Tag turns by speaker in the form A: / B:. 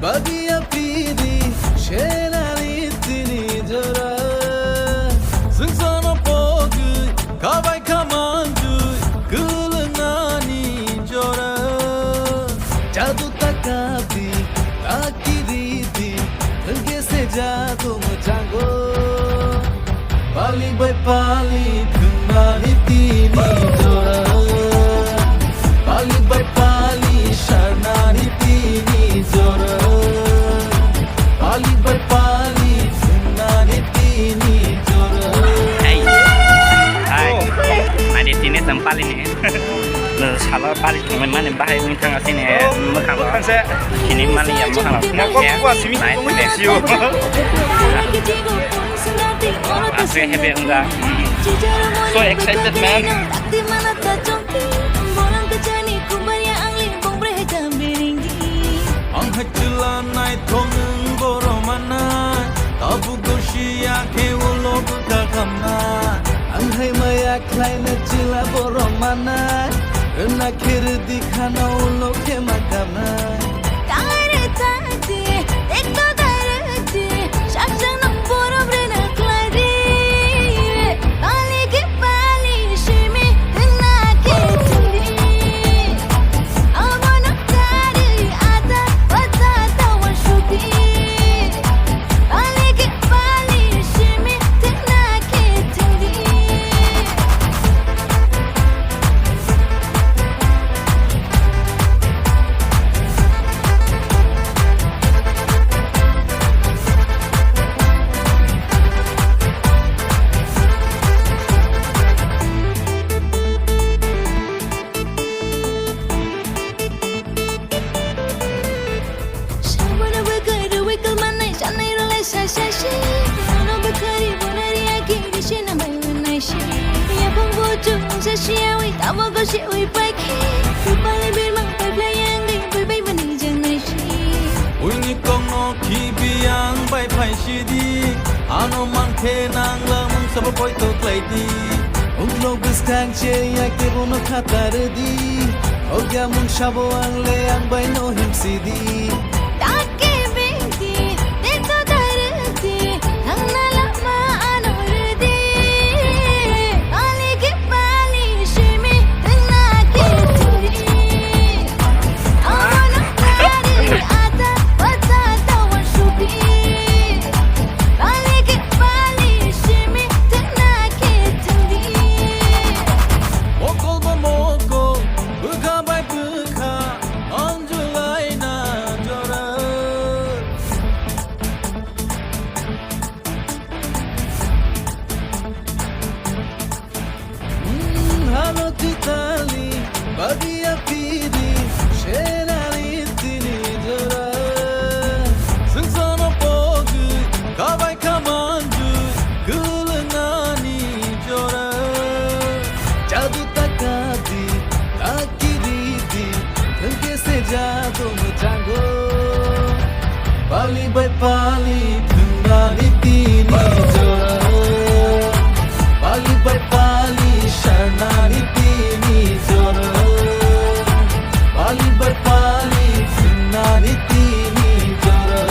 A: bagiya pidi shenari tini jora sungsana pogu kabai kamanju kulnani jora jadu takabi takiriti gese jadu mujango pali by pali kunari tini jora pali by pali sharnari tini jora pali by pali kunari tini jora
B: hai mari tini tempat ini salah pali teman mana bahaya ini tengah sini makan kini mana yang makan asli happy enggak so excited man
A: ang hatulan ay thong boromana tabu goshiya ke ulo kakama ang hay maya klay na chila boromana na khir dikhana ulo ke makama
C: tare tati ekto darati shakshang na poro brena klari pali ke pali shimi na ke tindi amana tari ata wata tawa shuti pali ke pali shimi na ke tindi Shabana bakari wikal manai shanai ralai shashi Ano bakari bonari agi dishina mai manai shi Ya bongo tu shashi awi tabo goshi ui paiki Rupali birmang pai playang di pai pai mani janai shi
A: uini kongno kibiyang bai phai shidi ano man khe nang lamang sab poi to klaidi unglo bistang che ya ke bono khatar di ogya mun shabo ang le ang bai no him sidi
C: Take binti dekto darati Hangna lama anurdi Pali ke pali shimi na ke tindi Amana tari ata wata tawa shuti Pali ke pali shimi na ke tindi
A: mokol ba mokol bukha bai bukha anjulai na jora halo titali bagiya pidi shenari tini jora sungsana pogu kabai kamanju kulnani jora jadu takabi takiriti gese jadu mujango pali by pali kunari tini jora pali by pali sharnari tini jora pali by pali kunari tini jora